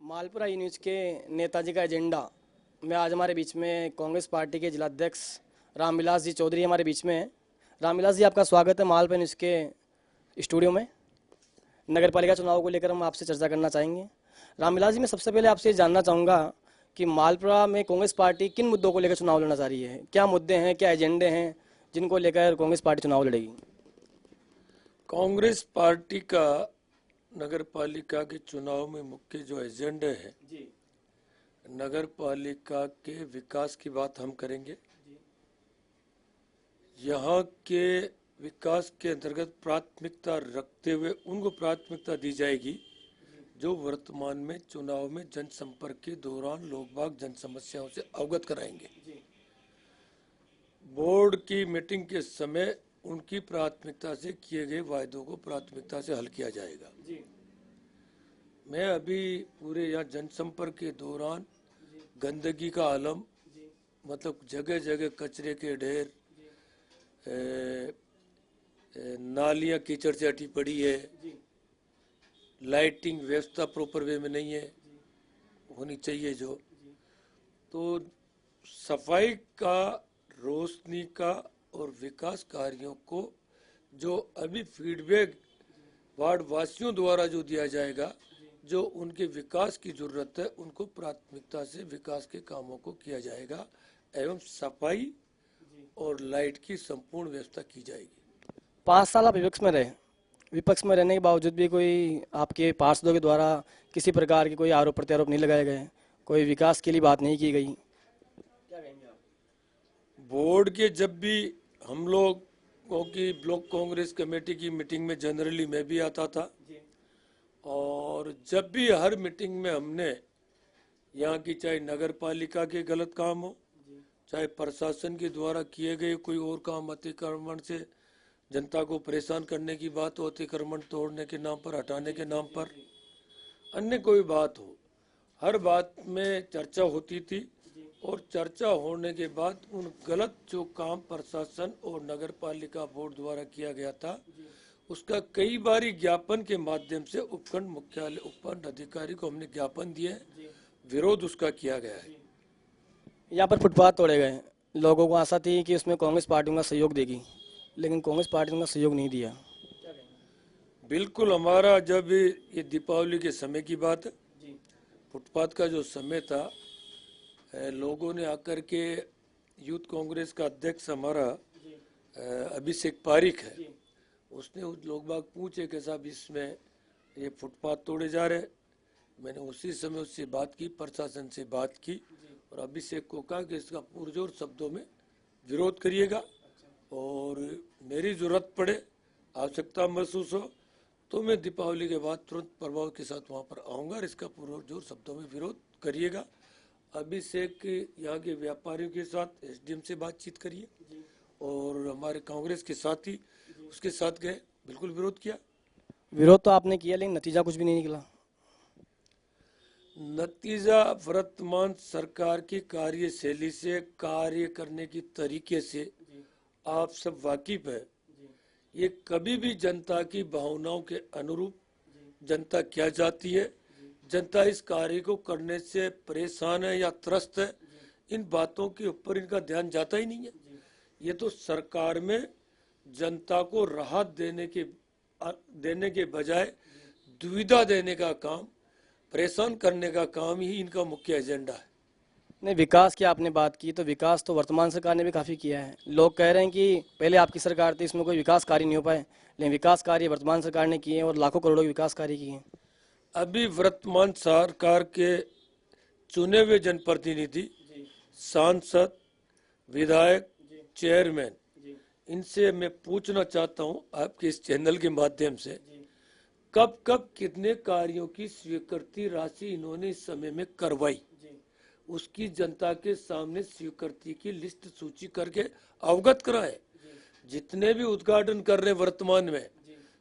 मालपुरा ई news के नेताजी का agenda में आज हमारे बीच में कांग्रेस पार्टी के जिलाध्यक्ष रामविलास जी चौधरी हमारे बीच में हैं। रामविलास जी, आपका स्वागत है मालपुरा न्यूज़ के स्टूडियो में। नगर पालिका चुनाव को लेकर हम आपसे चर्चा करना चाहेंगे। रामविलास जी, मैं सबसे पहले आपसे जानना चाहूँगा कि मालपुरा में कांग्रेस पार्टी किन मुद्दों को लेकर चुनाव लड़ना चाह रही है? क्या मुद्दे हैं, क्या एजेंडे हैं जिनको लेकर कांग्रेस पार्टी चुनाव लड़ेगी? कांग्रेस पार्टी का नगर पालिका के चुनाव में मुख्य जो एजेंडे है, नगर पालिका के विकास की बात हम करेंगे। यहाँ के विकास के अंतर्गत प्राथमिकता रखते हुए उनको प्राथमिकता दी जाएगी जो वर्तमान में चुनाव में जनसंपर्क के दौरान लोग बाग जन समस्याओं से अवगत कराएंगे। बोर्ड की मीटिंग के समय उनकी प्राथमिकता से किए गए वायदों को प्राथमिकता से हल किया जाएगा। मैं अभी पूरे यहाँ जनसंपर्क के दौरान गंदगी का आलम, मतलब जगह जगह कचरे के ढेर, नालियाँ कीचड़ से हटी पड़ी है, लाइटिंग व्यवस्था प्रॉपर वे में नहीं है, होनी चाहिए जो, तो सफाई का, रोशनी का और विकास कार्यों को जो अभी फीडबैक वार्ड वासियों द्वारा जो दिया जाएगा, जो उनके विकास की जरूरत है उनको प्राथमिकता से विकास के कामों को किया जाएगा एवं सफाई और लाइट की संपूर्ण व्यवस्था की जाएगी। 5 साल आप विपक्ष में रहने के बावजूद भी कोई आपके पार्षदों के द्वारा किसी प्रकार के कोई आरोप प्रत्यारोप नहीं लगाए गए, कोई विकास के लिए बात नहीं की गई, क्या कहेंगे आप? बोर्ड के जब भी हम लोगों की ब्लॉक कांग्रेस कमेटी की मीटिंग में जनरली मैं भी आता था, और जब भी हर मीटिंग में हमने यहाँ की चाहे नगर पालिका के गलत काम हो, चाहे प्रशासन के द्वारा किए गए कोई और काम, अतिक्रमण से जनता को परेशान करने की बात हो, अतिक्रमण तोड़ने के नाम पर, हटाने के नाम पर, अन्य कोई बात हो, हर बात में चर्चा होती थी। और चर्चा होने के बाद उन गलत जो काम प्रशासन और नगर पालिका बोर्ड द्वारा किया गया था, उसका कई बारी ज्ञापन के माध्यम से उपखंड मुख्यालय उपखंड अधिकारी को हमने ज्ञापन दिए, विरोध उसका किया गया है। यहाँ पर फुटपाथ तोड़े गए, लोगों को आशा थी कि उसमें कांग्रेस पार्टी का सहयोग देगी, लेकिन कांग्रेस पार्टी ने सहयोग नहीं दिया। बिल्कुल, हमारा जब ये दीपावली के समय की बात है, फुटपाथ का जो समय था, लोगों ने आकर के, यूथ कांग्रेस का अध्यक्ष हमारा अभिषेक पारिक है, उसने लोग बाग पूछे कि साहब इसमें ये फुटपाथ तोड़े जा रहे। मैंने उसी समय उससे बात की, प्रशासन से बात की, और अभिषेक को कहा कि इसका पुरजोर शब्दों में विरोध करिएगा, और मेरी जरूरत पड़े, आवश्यकता महसूस हो तो मैं दीपावली के बाद तुरंत प्रभाव के साथ वहाँ पर आऊँगा और इसका पुरजोर शब्दों में विरोध करिएगा। अभिषेक यहाँ के व्यापारियों के साथ एसडीएम से बातचीत करिए, और हमारे कांग्रेस के साथी उसके साथ गए, बिल्कुल विरोध किया। विरोध तो आपने किया, लेकिन नतीजा कुछ भी नहीं निकला। नतीजा वर्तमान सरकार की कार्यशैली से, कार्य करने की तरीके से आप सब वाकिफ है। ये कभी भी जनता की भावनाओं के अनुरूप जनता क्या चाहती है, जनता इस कार्य को करने से परेशान है या त्रस्त है, इन बातों के ऊपर इनका ध्यान जाता ही नहीं है। ये तो सरकार में जनता को राहत देने के बजाय दुविधा देने का काम, परेशान करने का काम ही इनका मुख्य एजेंडा है। नहीं, विकास की आपने बात की, तो विकास तो वर्तमान सरकार ने भी काफ़ी किया है। लोग कह रहे हैं कि पहले आपकी सरकार थी, इसमें कोई विकास कार्य नहीं हो पाए, लेकिन विकास कार्य वर्तमान सरकार ने किए हैं और लाखों करोड़ों के विकास कार्य किए हैं। अभी वर्तमान सरकार के चुने हुए जनप्रतिनिधि, सांसद, विधायक, चेयरमैन, इनसे मैं पूछना चाहता हूं आपके इस चैनल के माध्यम से, कब कब कितने कार्यों की स्वीकृति राशि इन्होंने इस समय में करवाई, उसकी जनता के सामने स्वीकृति की लिस्ट सूची करके अवगत कराए। जितने भी उद्घाटन कर रहे वर्तमान में,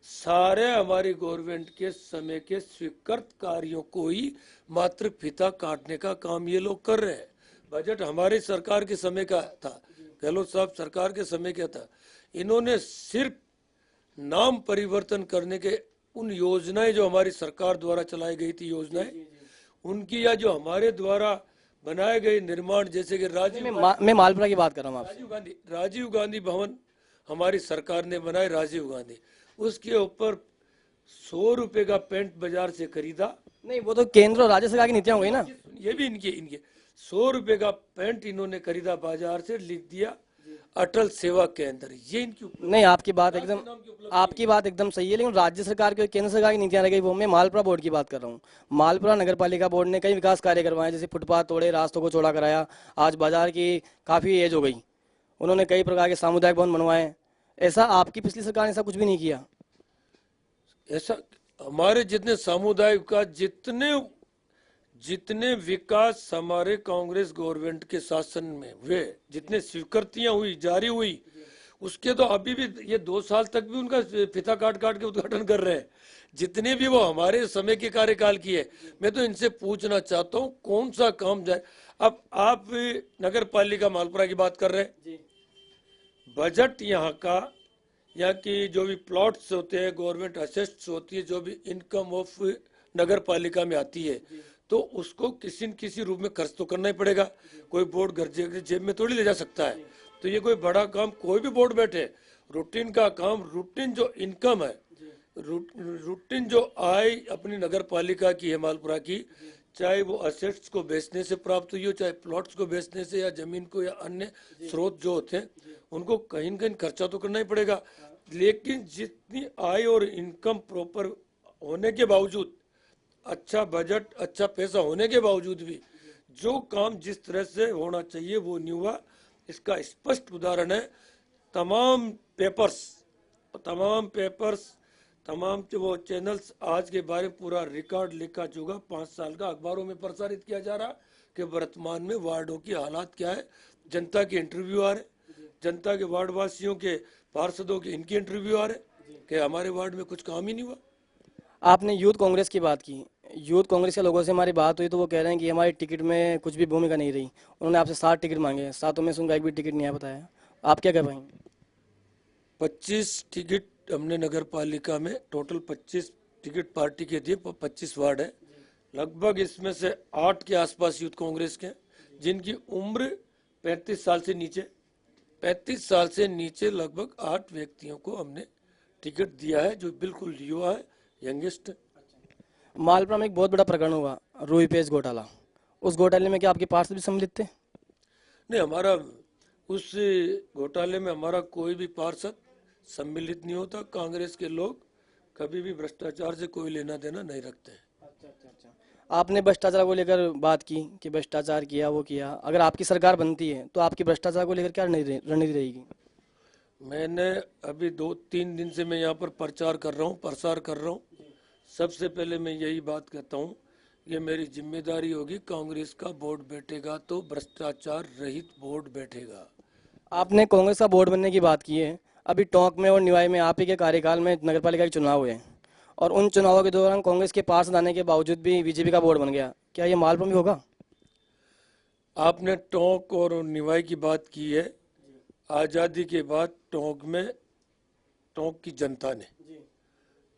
सारे हमारी गवर्नमेंट के समय के स्वीकृत कार्यों को ही मात्र फीता काटने का काम ये लोग कर रहे हैं। बजट हमारी सरकार के समय का था, गहलोत साहब सरकार के समय क्या था, इन्होंने सिर्फ नाम परिवर्तन करने के उन योजनाएं जो हमारी सरकार द्वारा चलाई गई थी योजनाएं, उनकी या जो हमारे द्वारा बनाए गए निर्माण, जैसे कि मैं मालपुरा की बात कर रहा हूँ आपसे। राजीव गांधी भवन हमारी सरकार ने बनाए, राजीव गांधी, उसके ऊपर 100 रुपए का पेंट बाजार से खरीदा। नहीं, वो तो केंद्र और राज्य सरकार की नीतियां हो गई ना। ये भी इनके इनके 100 रुपए का पेंट इन्होंने खरीदा बाजार से, लिख दिया अटल सेवा केंद्र। ये इनकी नहीं, आपकी बात एकदम सही है, लेकिन राज्य सरकार की और केंद्र सरकार की नीतियां रह गई। वो मैं मालपुरा बोर्ड की बात कर रहा हूँ। मालपुरा नगर पालिका बोर्ड ने कई विकास कार्य करवाए, जैसे फुटपाथ तोड़े, रास्तों को चौड़ा कराया। आज बाजार की काफ़ी एज हो गई, उन्होंने कई प्रकार के सामुदायिक भवन बनवाए। ऐसा आपकी पिछली सरकार ने ऐसा कुछ भी नहीं किया। ऐसा हमारे जितने सामुदायिक का जितने जितने विकास हमारे कांग्रेस गवर्नमेंट के शासन में हुए, जितने स्वीकृतियां हुई, जारी हुई, उसके तो अभी भी ये 2 साल तक भी उनका फिता काट काट के उद्घाटन कर रहे हैं, जितने भी वो हमारे समय के कार्यकाल की है। मैं तो इनसे पूछना चाहता हूँ कौन सा काम जाए। अब आप नगर पालिका मालपुरा की बात कर रहे हैं, बजट यहाँ की जो भी प्लॉट्स होते हैं, गवर्नमेंट असेट्स होती है, जो भी इनकम ऑफ नगर पालिका में आती है, तो उसको किसी न किसी रूप में खर्च तो करना ही पड़ेगा। कोई बोर्ड घर जेब में थोड़ी ले जा सकता है। तो ये कोई बड़ा काम, कोई भी बोर्ड बैठे, रूटीन का काम, रूटीन जो इनकम है, रूटीन जो आय अपनी नगर पालिका की है मालपुरा की, चाहे वो असेट्स को बेचने से प्राप्त हुई हो, चाहे प्लॉट्स को बेचने से, या जमीन को, या अन्य स्रोत जो होते हैं, उनको कहीं न कहीं खर्चा तो करना ही पड़ेगा। लेकिन जितनी आय और इनकम प्रॉपर होने के बावजूद, अच्छा बजट, अच्छा पैसा होने के बावजूद भी जो काम जिस तरह से होना चाहिए वो नहीं हुआ। इसका स्पष्ट उदाहरण है तमाम पेपर्स, तमाम जो वो चैनल्स आज के बारे में पूरा रिकॉर्ड लिखा चुका, 5 साल का अखबारों में प्रसारित किया जा रहा कि वर्तमान में वार्डों की हालात क्या है। जनता के इंटरव्यू आ रहे, जनता के वार्ड वासियों के, पार्षदों के, इनके इंटरव्यू आ रहे कि हमारे वार्ड में कुछ काम ही नहीं हुआ। आपने यूथ कांग्रेस की बात की। यूथ कांग्रेस के लोगों से हमारी बात हुई तो वो कह रहे हैं कि हमारी टिकट में कुछ भी भूमिका नहीं रही। उन्होंने आपसे 7 टिकट मांगे, 7 में से उनका एक भी टिकट नहीं आया बताया। आप क्या कह पाएंगे? 25 टिकट हमने नगर पालिका में, टोटल 25 टिकट पार्टी के दिए, 25 वार्ड है। लगभग इसमें से 8 के आसपास यूथ कांग्रेस के हैं, जिनकी उम्र 35 साल से नीचे, 35 साल से नीचे लगभग 8 व्यक्तियों को हमने टिकट दिया है, जो बिल्कुल युवा है, यंगेस्ट। मालपुरा में एक बहुत बड़ा प्रकरण हुआ, रूई पेज घोटाला। उस घोटाले में क्या आपके पार्षद भी सम्मिलित थे? नहीं, हमारा उस घोटाले में हमारा कोई भी पार्षद सम्मिलित नहीं होता। कांग्रेस के लोग कभी भी भ्रष्टाचार से कोई लेना देना नहीं रखते हैं। आपने भ्रष्टाचार को लेकर बात की कि भ्रष्टाचार किया, वो किया। अगर आपकी सरकार बनती है तो आपकी भ्रष्टाचार को लेकर क्या रणनीति रहेगी? मैंने अभी 2-3 दिन से मैं यहाँ पर प्रसार कर रहा हूँ। सबसे पहले मैं यही बात कहता हूँ, ये मेरी जिम्मेदारी होगी, कांग्रेस का बोर्ड बैठेगा तो भ्रष्टाचार रहित बोर्ड बैठेगा। आपने कांग्रेस का बोर्ड बनने की बात की है। अभी टोंक में और निवाई में आप ही के कार्यकाल में नगरपालिका के चुनाव हुए, और उन चुनावों के दौरान कांग्रेस के पार्षद आने के बावजूद भी बीजेपी का बोर्ड बन गया। क्या ये मालपुरा में होगा? आपने टोंक और निवाई की बात की है। आज़ादी के बाद टोंक की जनता ने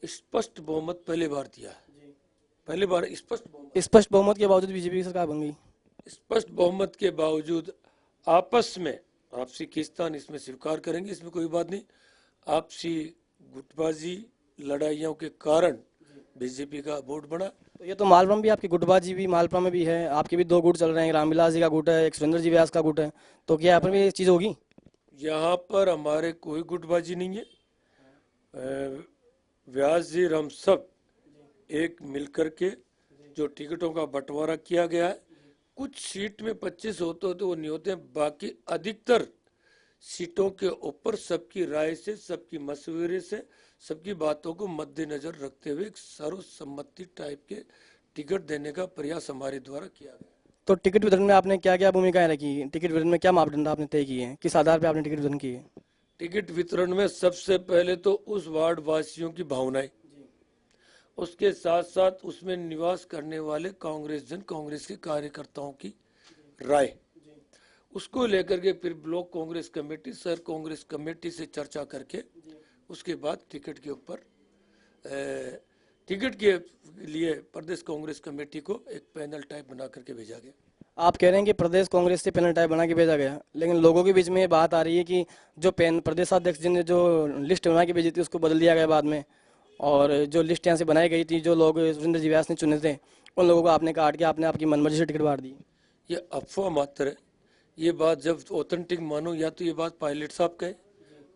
स्पष्ट बहुमत पहली बार दिया है। पहली बार स्पष्ट बहुमत के बावजूद बीजेपी की सरकार बन गई। स्पष्ट बहुमत के बावजूद आपस में आपसी खींचतान इसमें स्वीकार करेंगे, इसमें कोई बात नहीं। आपसी गुटबाजी लड़ाइयों के कारण बीजेपी का वोट बढ़ा। तो ये तो मालपुरा में भी आपकी गुटबाजी भी मालपुरा में भी है। आपके भी 2 गुट चल रहे हैं, रामविलास जी का गुट है, एक सुरेंद्र जी व्यास का गुट है। तो क्या यहाँ पर भी ये चीज़ होगी? यहाँ पर हमारे कोई गुटबाजी नहीं है। व्यास जी, हम सब एक मिलकर के जो टिकटों का बंटवारा किया गया है, कुछ सीट में 25 होते तो वो नहीं होते हैं, बाकी अधिकतर सीटों के ऊपर सबकी राय से, सबकी मशवरे से, सबकी बातों को मद्देनजर रखते हुए एक सर्वसम्मति टाइप के टिकट देने का प्रयास हमारे द्वारा किया गया। तो टिकट वितरण में आपने क्या क्या भूमिकाएं रखी? टिकट वितरण में क्या मापदंड आपने तय किए हैं? किस आधार पर आपने टिकट वितरण किए? टिकट वितरण में सबसे पहले तो उस वार्ड वासियों की भावनाएं, उसके साथ साथ उसमें निवास करने वाले कांग्रेस के कार्यकर्ताओं की राय, उसको लेकर के फिर ब्लॉक कांग्रेस कमेटी, शहर कांग्रेस कमेटी से चर्चा करके उसके बाद टिकट के ऊपर टिकट के लिए प्रदेश कांग्रेस कमेटी को एक पैनल टाइप बना करके भेजा गया। आप कह रहे हैं कि प्रदेश कांग्रेस से पैनल टाइप बना के भेजा गया, लेकिन लोगों के बीच में ये बात आ रही है कि जो प्रदेशाध्यक्ष जी ने जो लिस्ट बना के भेजी थी उसको बदल दिया गया बाद में, और जो लिस्ट यहाँ से बनाई गई थी, जो लोग सुरेंद्र जी व्यास ने चुने थे, उन लोगों को आपने काट के आपने आपकी मनमर्जी से टिकट बांट दी। ये अफवाह मात्र है। ये बात जब ऑथेंटिक मानो, या तो ये बात पायलट साहब कहे,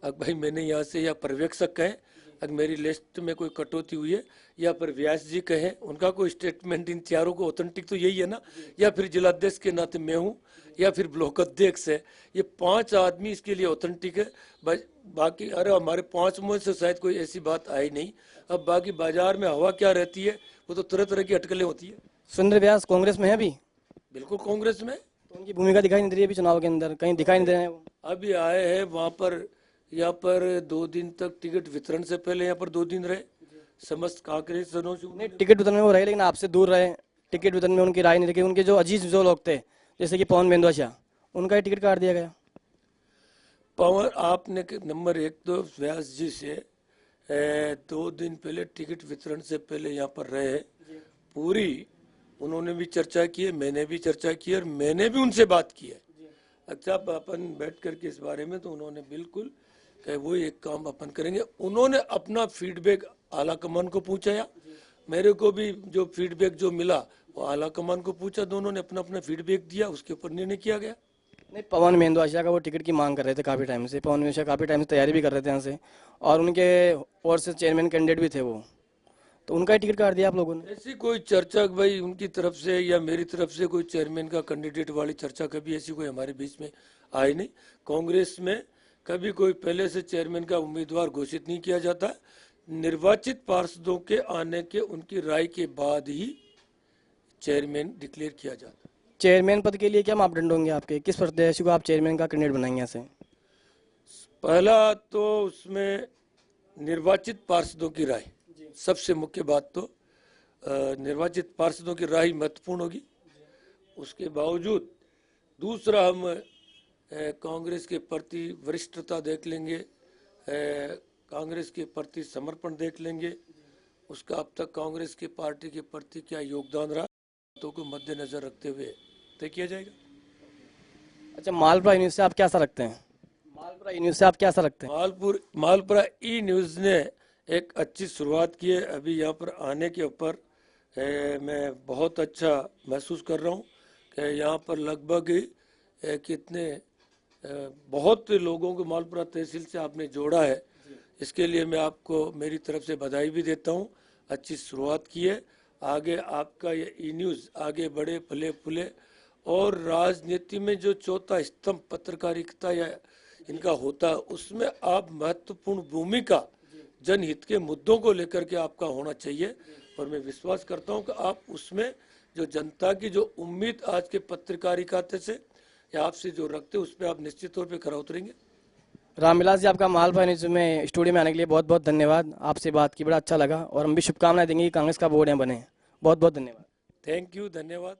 अब भाई मैंने यहाँ से, या पर्यवेक्षक कहे अगर मेरी लिस्ट में कोई कटौती हुई है, या फिर व्यास जी कहें, उनका कोई स्टेटमेंट। इन चारों को ऑथेंटिक तो यही है ना, या फिर जिलाध्यक्ष के नाते मैं हूँ, या फिर ब्लॉक अध्यक्ष है। ये 5 आदमी इसके लिए ऑथेंटिक है। बाकी अरे हमारे 5 में से शायद कोई ऐसी बात आई नहीं। अब बाकी बाजार में हवा क्या रहती है, वो तो तरह तरह की अटकलें होती है। सुरेंद्र व्यास कांग्रेस में है अभी? बिल्कुल कांग्रेस में। तो उनकी भूमिका दिखाई नहीं दे रही है अभी चुनाव के अंदर, कहीं दिखाई नहीं दे रहे हैं वो। अभी आए हैं वहाँ पर, यहाँ पर 2 दिन तक टिकट वितरण से पहले यहाँ पर 2 दिन रहे, समस्त कांग्रेस जनों से। नहीं, टिकट वितरण में वो रहे लेकिन आपसे दूर रहे, टिकट वितरण में उनकी राय नहीं रखी। उनके जो अजीज जो लोग थे, जैसे कि पवन मेंदवाशा, उनका ही टिकट काट दिया गया। पवन, आपने नंबर 1 तो व्यास जी से 2 दिन पहले टिकट वितरण से पहले यहाँ पर रहे, पूरी उन्होंने भी चर्चा की है, मैंने भी चर्चा की है, और मैंने भी उनसे बात की है। अच्छा, अपन बैठ करके इस बारे में, तो उन्होंने बिल्कुल कहे वो एक काम अपन करेंगे। उन्होंने अपना फीडबैक आला कमान को पूछा, या मेरे को भी जो फीडबैक जो मिला वो आला कमान को पूछा, दोनों ने अपना अपना फीडबैक दिया, उसके ऊपर निर्णय किया गया। नहीं, पवन मेंदवाशा का वो टिकट की मांग कर रहे थे काफ़ी टाइम से, पवन मेंदवाशा काफ़ी टाइम से तैयारी भी कर रहे थे यहाँ से, और उनके और से चेयरमैन कैंडिडेट भी थे वो, तो उनका ही टिकट काट दिया आप लोगों ने। ऐसी कोई चर्चा भाई उनकी तरफ से या मेरी तरफ से कोई चेयरमैन का कैंडिडेट वाली चर्चा कभी ऐसी कोई हमारे बीच में आई नहीं। कांग्रेस में कभी कोई पहले से चेयरमैन का उम्मीदवार घोषित नहीं किया जाता। निर्वाचित पार्षदों के आने के उनकी राय के बाद ही चेयरमैन डिक्लेयर किया जाता। चेयरमैन पद के लिए क्या मापदंड होंगे आपके, किस प्रत्याशी को आप चेयरमैन का कैंडिडेट बनाएंगे ऐसे? पहला तो उसमें निर्वाचित पार्षदों की राय, सबसे मुख्य बात तो निर्वाचित पार्षदों की राय महत्वपूर्ण होगी। उसके बावजूद दूसरा हम कांग्रेस के प्रति वरिष्ठता देख लेंगे, कांग्रेस के प्रति समर्पण देख लेंगे, उसका अब तक कांग्रेस की पार्टी के प्रति क्या योगदान रहा, तो को मद्देनजर रखते हुए तय किया जाएगा। अच्छा, मालपुरा न्यूज़ से आप क्या आशा रखते हैं? मालपुरा न्यूज़ से आप क्या आशा रखते हैं? मालपुरा ई न्यूज़ ने एक अच्छी शुरुआत की है। अभी यहाँ पर आने के ऊपर मैं बहुत अच्छा महसूस कर रहा हूँ कि यहाँ पर लगभग कितने बहुत लोगों को मालपुरा तहसील से आपने जोड़ा है। इसके लिए मैं आपको मेरी तरफ से बधाई भी देता हूँ। अच्छी शुरुआत की है। आगे आपका ये ई न्यूज़ आगे बढ़े, फले फूले, और राजनीति में जो चौथा स्तंभ पत्रकारिता या इनका होता है, उसमें आप महत्वपूर्ण भूमिका जनहित के मुद्दों को लेकर के आपका होना चाहिए। और मैं विश्वास करता हूं कि आप उसमें जो जनता की जो उम्मीद आज के पत्रकारिता से या आपसे जो रखते, उस पर आप निश्चित तौर पे खरा उतरेंगे। रामविलास जी, आपका मालपुरा न्यूज़ में स्टूडियो में आने के लिए बहुत बहुत धन्यवाद। आपसे बात की बड़ा अच्छा लगा, और हम भी शुभकामनाएं देंगे कि कांग्रेस का बोर्ड यहाँ बने। बहुत बहुत धन्यवाद। थैंक यू, धन्यवाद।